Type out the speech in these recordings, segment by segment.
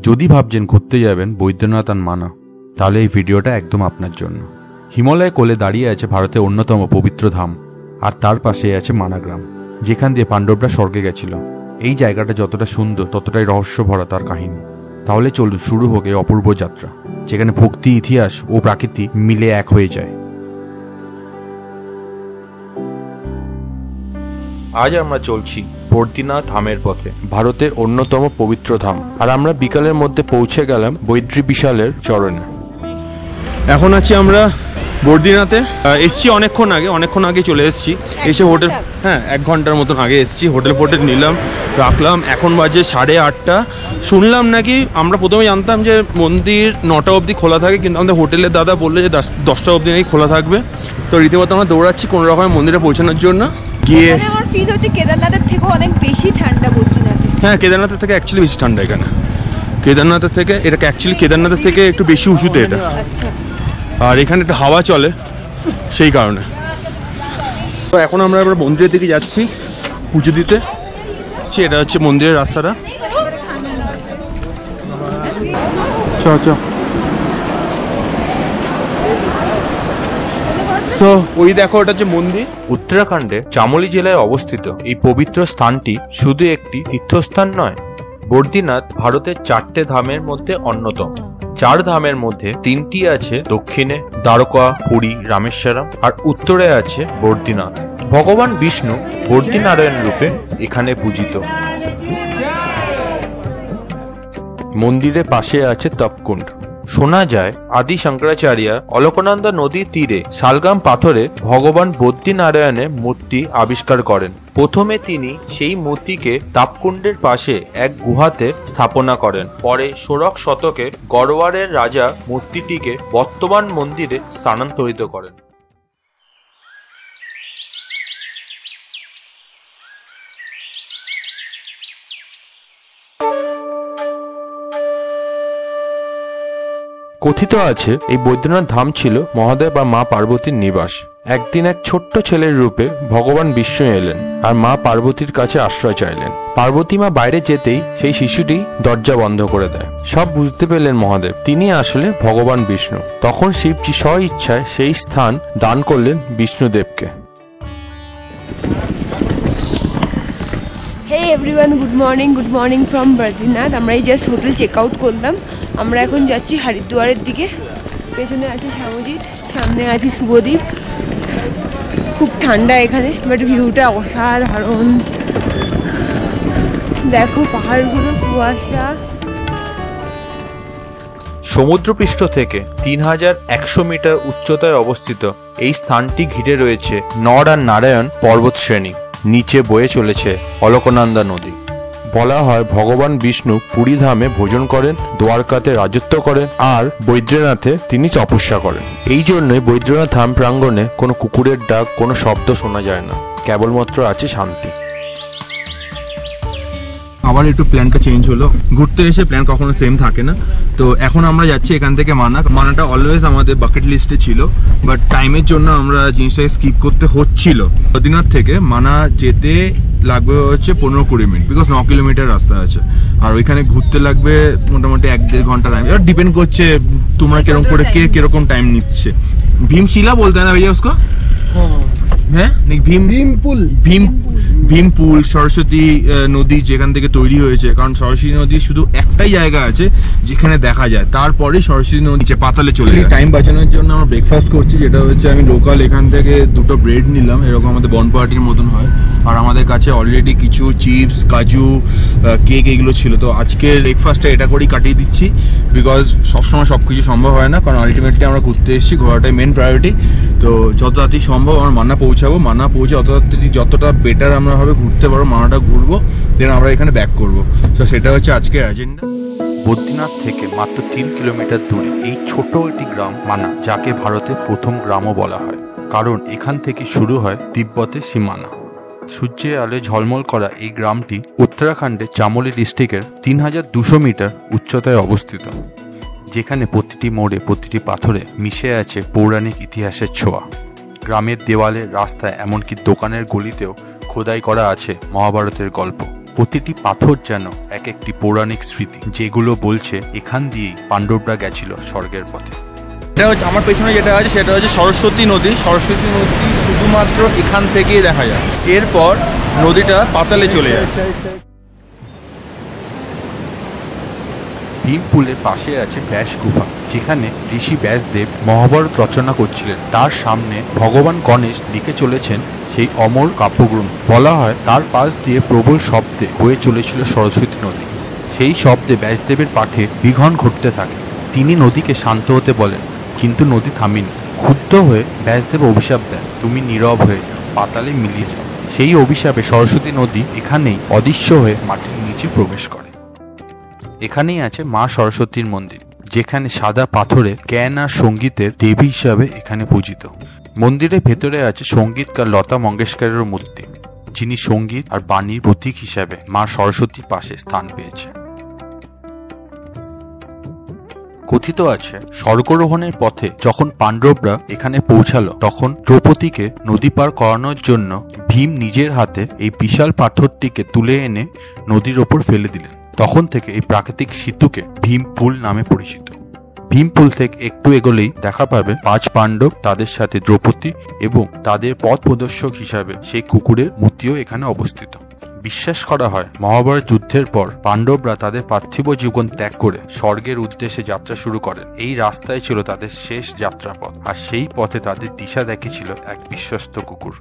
যদি ভাবছেন ঘুরতে যাবেন বৈদ্যনাথ আর মানা, তাহলে এই ভিডিওটা একদম আপনার জন্য। হিমালয় কোলে দাঁড়িয়ে আছে ভারতের অন্যতম পবিত্র ধাম, আর তার পাশে আছে মানা গ্রাম, যেখান দিয়ে পাণ্ডবরা স্বর্গে গেছিল। এই জায়গাটা যতটা সুন্দর ততটাই রহস্য ভরা তার কাহিনী। তাহলে চলুন শুরু হোক এই অপূর্ব যাত্রা, যেখানে ভক্তি, ইতিহাস ও প্রাকৃতি মিলে এক হয়ে যায়। আজ আমরা চলছি বদ্রীনাথ ধামের পথে, ভারতের অন্যতম পবিত্র ধাম। আর আমরা বিকালের মধ্যে পৌঁছে গেলাম বৈদ্রী বিশালের চরণে। এখন আছি আমরা বদ্রীনাথে। এসছি অনেকক্ষণ আগে চলে এসছি। এসে হোটেল, 1 ঘন্টার মতন আগে এসছি। হোটেল নিলাম, রাখলাম। এখন বাজে 8:30। শুনলাম নাকি, আমরা প্রথমে জানতাম যে মন্দির 9টা অবধি খোলা থাকে, কিন্তু আমাদের হোটেলের দাদা বললে যে 10টা অবধি নাকি খোলা থাকবে। তো রীতিমতো আমরা দৌড়াচ্ছি কোনো রকমের মন্দিরে পৌঁছানোর জন্য। গিয়ে আমার ফিল হচ্ছে কেদারনাথের থেকেও অনেক বেশি ঠান্ডা বদ্রীনাথে। হ্যাঁ, কেদারনাথের থেকে অ্যাকচুয়ালি বেশি ঠান্ডা এখানে। কেদারনাথের থেকে একটু বেশি উঁচুতে এটা। আচ্ছা। আর এখানে একটা হাওয়া চলে, সেই কারণে। তো এখন আমরা এবার মন্দিরের দিকে যাচ্ছি পুজো দিতে। এটা হচ্ছে মন্দিরের রাস্তাটা। ওই দেখো, ওটা হচ্ছে মন্দির। উত্তরাখণ্ডের চামোলি জেলায় অবস্থিত এই পবিত্র স্থানটি শুধু একটি তীর্থস্থান নয়, বদ্রীনাথ ভারতের 4টে ধামের মধ্যে অন্যতম। 4 ধামের মধ্যে 3টি আছে দক্ষিণে, দ্বারকা, পুরী, রামেশ্বরম, আর উত্তরে আছে বদ্রীনাথ। ভগবান বিষ্ণু বদ্রীনারায়ণ রূপে এখানে পূজিত। মন্দিরের পাশে আছে তপকুণ্ড। শোনা যায় আদি শঙ্করাচার্য অলকনন্দা নদীর তীরে শালগ্রাম পাথরে ভগবান বদ্রীনারায়ণের মূর্তি আবিষ্কার করেন। প্রথমে তিনি সেই মূর্তিকে তাপকুণ্ডের পাশে এক গুহাতে স্থাপনা করেন। পরে 16 শতকে গড়ওয়ারের রাজা মূর্তিটিকে বর্তমান মন্দিরে স্থানান্তরিত করেন। কথিত আছে এই বৈদ্যনাথ ধাম ছিল মহাদেব বা মা পার্বতীর নিবাস। একদিন এক ছোট্ট ছেলের রূপে ভগবান বিষ্ণু এলেন আর মা পার্বতীর কাছে আশ্রয় চাইলেন। পার্বতী মা বাইরে যেতেই সেই শিশুটি দরজা বন্ধ করে দেয়। সব বুঝতে পেলেন মহাদেব তিনি আসলে ভগবান বিষ্ণু। তখন শিবজি স্ব ইচ্ছায় সেই স্থান দান করলেন বিষ্ণুদেবকে। হে everyone, good morning from Badrinath. আমরা এই জাস্ট হোটেল চেক আউট করলাম। আমরা এখন যাচ্ছি হরিদ্বারের দিকে। পেছনে আছে শ্যামজিৎ, সামনে আছে শুভদ্বীপ। খুব ঠান্ডা এখানে, বাট ভিউটা অসাধারণ। দেখো পাহাড়গুলো, কুয়াশা। সমুদ্রপৃষ্ঠ থেকে 3100 মিটার উচ্চতায় অবস্থিত এই স্থানটি ঘিরে রয়েছে নর আর নারায়ণ পর্বত শ্রেণী। নিচে বয়ে চলেছে অলকনন্দা নদী। বলা হয় ভগবান বিষ্ণু পুরী ধামে ভোজন করেন, দ্বারকাতে রাজত্ব করেন, আর বৈদ্যনাথে তিনি তপস্যা করেন। এই জন্যই বৈদ্যনাথ ধাম প্রাঙ্গণে কোনো কুকুরের ডাক, কোনো শব্দ শোনা যায় না, কেবলমাত্র আছে শান্তি। আবার একটু প্ল্যানটা চেঞ্জ হলো। ঘুরতে এসে প্ল্যান কখনো সেম থাকে না। তো এখন আমরা যাচ্ছি এখান থেকে মানাটা অলওয়েজ আমাদের বাকেট লিস্টে ছিল, বাট টাইমের জন্য আমরা জিনিসটাকে স্কিপ করতে হচ্ছিল। বদ্রীনাথ থেকে মানা যেতে লাগবে হচ্ছে 15-20 মিনিট, বিকজ 9 কিলোমিটার রাস্তা আছে। আর ওইখানে ঘুরতে লাগবে মোটামুটি 1-1.5 ঘন্টা টাইম। এবার ডিপেন্ড করছে তোমরা কিরকম করে কে কিরকম টাইম নিচ্ছে। ভীমশিলা বলতে হয় না ভাইয়া उसको? হ্যাঁ, ভীমপুল সরস্বতী নদী যেখান থেকে তৈরি হয়েছে। কারণ সরস্বতী নদী শুধু একটাই জায়গা আছে যেখানে দেখা যায়, তারপরে সরস্বতী নদী পাতালে চলে যায়। টাইম বাঁচানোর জন্য আমরা ব্রেকফাস্ট করছি, যেটা হচ্ছে আমি লোকাল এখান থেকে 2টো ব্রেড নিলাম, এরকম আমাদের বন পার্টির মতন হয়। আর আমাদের কাছে অলরেডি কিছু চিপস, কাজু, কেক এগুলো ছিল। তো আজকে ব্রেকফাস্টটা এটা করেই কাটিয়ে দিচ্ছি, বিকজ সবসময় সব কিছু সম্ভব হয় না। কারণ আলটিমেটলি আমরা ঘুরতে এসেছি, ঘোরাটাই মেন প্রায়োরিটি। তো যত তাড়াতাড়ি সম্ভব আমরা মানা পৌঁছাবো। মানা পৌঁছে অত তাড়াতাড়ি যতটা বেটার আমরা ভাবে ঘুরতে পারবো, মানাটা ঘুরবো, দেন আমরা এখানে ব্যাক করবো। তো সেটা হচ্ছে আজকের এজেন্ডা। বদ্রীনাথ থেকে মাত্র 3 কিলোমিটার দূরে এই ছোট একটি গ্রাম মানা, যাকে ভারতের প্রথম গ্রামও বলা হয়, কারণ এখান থেকে শুরু হয় তিব্বতের সীমানা। সূর্যের আলোয় ঝলমল করা এই গ্রামটি উত্তরাখণ্ডের চামোলি ডিস্ট্রিক্টের 3200 মিটার উচ্চতায় অবস্থিত, যেখানে প্রতিটি মোড়ে, প্রতিটি পাথরে মিশে আছে পৌরাণিক ইতিহাসের ছোঁয়া। গ্রামের দেওয়ালে, রাস্তায়, এমনকি দোকানের গলিতেও খোদাই করা আছে মহাভারতের গল্প। প্রতিটি পাথর যেন এক একটি পৌরাণিক স্মৃতি, যেগুলো বলছে এখান দিয়েই পাণ্ডবরা গেছিল স্বর্গের পথে। এটা হচ্ছে আমার পেছনে যেটা আছে সেটা হচ্ছে সরস্বতী নদী। সরস্বতী নদী শুধুমাত্র এখান থেকেই দেখা যায়, এরপর নদীটা পাতালে চলে যায়। ভীমপুলের পাশে আছে ব্যাস গুহা, যেখানে ঋষি ব্যাসদেব মহাভারত রচনা করছিলেন। তার সামনে ভগবান গণেশ লিখে চলেছেন সেই অমর কাব্যগ্রন্থ। বলা হয় তার পাশ দিয়ে প্রবল শব্দে বয়ে চলেছিল সরস্বতী নদী। সেই শব্দে ব্যাসদেবের পাঠে বিঘ্ন ঘটতে থাকে। তিনি নদীকে শান্ত হতে বলেন, কিন্তু নদী থামেনি। ক্ষুব্ধ হয়ে ব্যাসদেব অভিশাপ দেন, তুমি নীরব হয়ে যাও, পাতালে মিলিয়ে যাও। সেই অভিশাপে সরস্বতী নদী এখানেই অদৃশ্য হয়ে মাটির নিচে প্রবেশ করে। এখানেই আছে মা সরস্বতীর মন্দির, যেখানে সাদা পাথরে জ্ঞান আর সঙ্গীতের দেবী হিসাবে এখানে পূজিত। মন্দিরের ভেতরে আছে সঙ্গীতকার লতা মঙ্গেশকরের মূর্তি, যিনি সঙ্গীত আর বাণীর প্রতীক হিসাবে মা সরস্বতীর পাশে স্থান পেয়েছে। কথিত আছে স্বর্গরোহণের পথে যখন পাণ্ডবরা এখানে পৌঁছালো, তখন দ্রৌপদীকে নদী পার করানোর জন্য ভীম নিজের হাতে এই বিশাল পাথরটিকে তুলে এনে নদীর ওপর ফেলে দিলেন। তখন থেকে এই প্রাকৃতিক সেতুকে ভীমপুল নামে পরিচিত। ভীমপুল থেকে একটু এগোলেই দেখা পাবে 5 পাণ্ডব, তাদের সাথে দ্রৌপদী এবং তাদের পথ প্রদর্শক হিসাবে সেই কুকুরের মূর্তিও এখানে অবস্থিত। বিশ্বাস করা হয় মহাভারত যুদ্ধের পর পাণ্ডবরা তাদের পার্থিব জীবন ত্যাগ করে স্বর্গের উদ্দেশ্যে যাত্রা শুরু করেন। এই রাস্তায় ছিল তাদের শেষ যাত্রাপথ, আর সেই পথে তাদের দিশা দেখিয়েছিল এক বিশ্বস্ত কুকুর।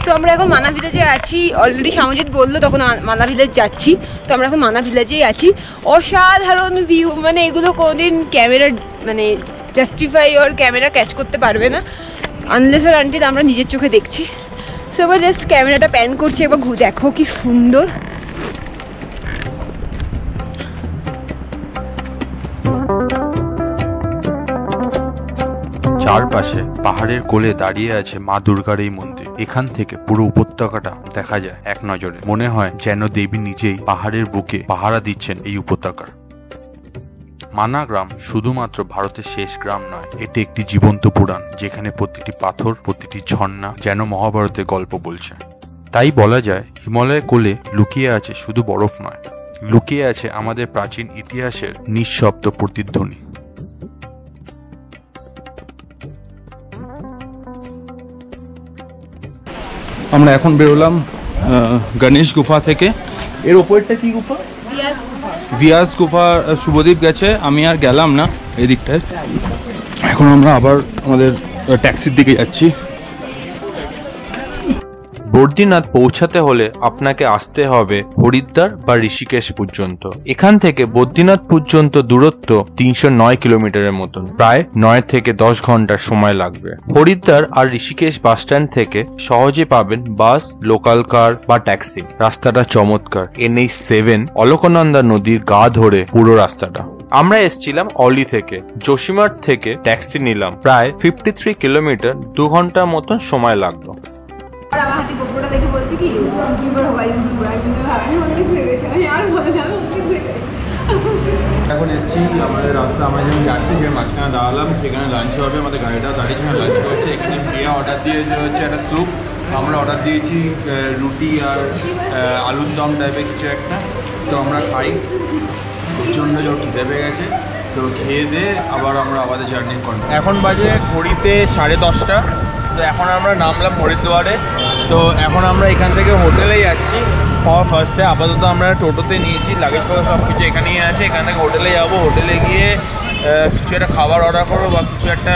তো আমরা এখন মানা ভিলেজে আছি। অলরেডি সামজিৎ বললো তখন মানা ভিলেজ যাচ্ছি, তো আমরা এখন মানা ভিলেজেই আছি। অসাধারণ ভিউ, মানে এগুলো কোনোদিন ক্যামেরা মানে জাস্টিফাই ওর ক্যামেরা ক্যাচ করতে পারবে না, আনলেস আর আনটিল আমরা নিজের চোখে দেখছি। সো এবার জাস্ট ক্যামেরাটা প্যান করছে, একবার দেখো কি সুন্দর। চারপাশে পাহাড়ের কোলে দাঁড়িয়ে আছে মা দুর্গার এই মন্দির। এখান থেকে পুরো উপত্যকাটা দেখা যায় এক নজরে। মনে হয় যেন দেবী নিজেই পাহাড়ের বুকে পাহারা দিচ্ছেন এই উপত্যকার। মানা গ্রাম শুধুমাত্র ভারতের শেষ গ্রাম নয়, এটি একটি জীবন্ত পুরাণ, যেখানে প্রতিটি পাথর, প্রতিটি ঝর্ণা যেন মহাভারতের গল্প বলছে। তাই বলা যায় হিমালয়ের কোলে লুকিয়ে আছে শুধু বরফ নয়, লুকিয়ে আছে আমাদের প্রাচীন ইতিহাসের নিঃশব্দ প্রতিধ্বনি। আমরা এখন বেরোলাম গণেশ গুফা থেকে। এর ওপরটা কি গুফা? ভিয়াস গুফা। শুভদীপ গেছে, আমি আর গেলাম না এদিকটায়। এখন আমরা আবার আমাদের ট্যাক্সির দিকে যাচ্ছি। বদ্রীনাথ পৌঁছাতে হলে আপনাকে আসতে হবে হরিদ্বার বা ঋষিকেশ পর্যন্ত। এখান থেকে বদ্রীনাথ পর্যন্ত দূরত্ব 309 কিলোমিটারের মতন, প্রায় 9 থেকে 10 ঘন্টার সময় লাগবে। হরিদ্বার আর ঋষিকেশ বাস স্ট্যান্ড থেকে সহজে পাবেন বাস, লোকাল কার বা ট্যাক্সি। রাস্তাটা চমৎকার, NH7 অলকনন্দা নদীর গা ধরে পুরো রাস্তাটা। আমরা এসেছিলাম অলি থেকে, যোশীমাঠ থেকে ট্যাক্সি নিলাম, প্রায় 53 কিলোমিটার, 2 ঘন্টার মতন সময় লাগলো। আর আমার হাতে গোপটা দেখে বলছি কি ইউটিউবার হওয়া, ইউটিউবার আমি অনেক ঘুরে গেছি, আমি আর বলে যাবো অনেক ঘুরে গেছি। এখন এসেছি আমাদের রাস্তা, আমরা যেমন যাচ্ছি যে মাঝখানে দাঁড়ালাম, সেখানে লাঞ্চ হবে। আমাদের গাড়িটা দাঁড়িয়ে সেখানে লাঞ্চ করছে। এখানে প্রিয়া অর্ডার দিয়েছে হচ্ছে একটা স্যুপ, আমরা অর্ডার দিয়েছি রুটি আর আলুর দম টাইপের কিছু একটা। তো আমরা খাই, প্রচণ্ড জোর খিদে পেয়ে গেছে। তো খেয়ে দিয়ে আবার আমরা আমাদের জার্নি করব। এখন বাজে ঘড়িতে 10:30। তো এখন আমরা নামলাম হরিদ্বারে। তো এখন আমরা এখান থেকে হোটেলে যাচ্ছি ফার্স্টে। আপাতত আমরা টোটোতে নিয়েছি, লাগেজপত্র সব কিছু এখানেই আছে। এখান থেকে হোটেলে যাবো, হোটেলে গিয়ে কিছু একটা খাবার অর্ডার করবো বা কিছু একটা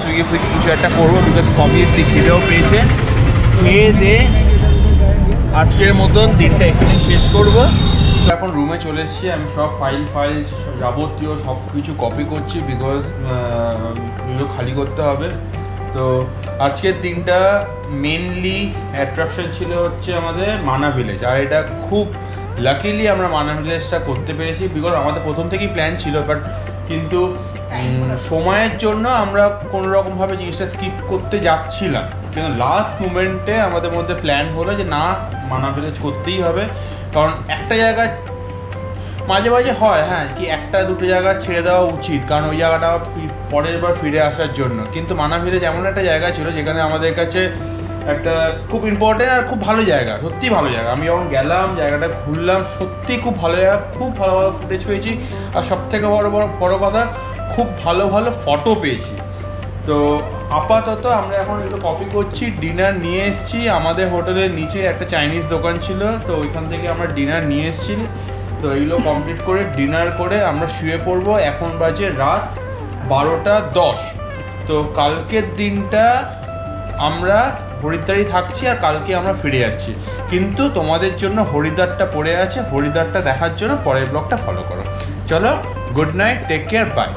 সুইগি ফুইগি কিছু একটা করবো, বিকজ কফি খিদেও পেয়েছে। খেয়ে দিয়ে আজকের মতন দিনটা এখানে শেষ করবো। এখন রুমে চলে এসেছি, আমি সব ফাইল যাবতীয় সব কিছু কপি করছি, বিকজ এগুলো খালি করতে হবে। তো আজকের দিনটা মেনলি অ্যাট্রাকশন ছিল হচ্ছে আমাদের মানা ভিলেজ, আর এটা খুব লাকিলি আমরা মানা ভিলেজটা করতে পেরেছি, বিকজ আমাদের প্রথম থেকেই প্ল্যান ছিল, বাট কিন্তু সময়ের জন্য আমরা কোনোরকমভাবে জিনিসটা স্কিপ করতে যাচ্ছিলাম। কিন্তু লাস্ট মুমেন্টে আমাদের মধ্যে প্ল্যান হলো যে না, মানা ভিলেজ করতেই হবে। কারণ একটা জায়গায় মাঝে মাঝে হয় হ্যাঁ কি 1-2 জায়গা ছেড়ে দেওয়া উচিত, কারণ ওই জায়গাটা পরের বার ফিরে আসার জন্য। কিন্তু মানা ভিলেজ এমন একটা জায়গা ছিল যেখানে আমাদের কাছে একটা খুব ইম্পর্টেন্ট আর খুব ভালো জায়গা, সত্যি ভালো জায়গা। আমি যখন গেলাম জায়গাটা ঘুরলাম, সত্যি খুব ভালো জায়গা, খুব ভালো ভালো ফুটেজ পেয়েছি, আর সব থেকে বড় কথা খুব ভালো ভালো ফটো পেয়েছি। তো আপাতত আমরা এখন এগুলো কপি করছি, ডিনার নিয়ে এসেছি। আমাদের হোটেলের নিচে একটা চাইনিজ দোকান ছিল, তো ওইখান থেকে আমরা ডিনার নিয়ে এসেছি। তো এইগুলো কমপ্লিট করে ডিনার করে আমরা শুয়ে পড়বো। এখন বাজে রাত 12:10। তো কালকের দিনটা আমরা হরিদ্বারই থাকছি, আর কালকে আমরা ফিরে যাচ্ছি। কিন্তু তোমাদের জন্য হরিদ্বারটা পড়ে আছে, হরিদ্বারটা দেখার জন্য পরের ব্লগটা ফলো করো। চলো, good night, take care, by.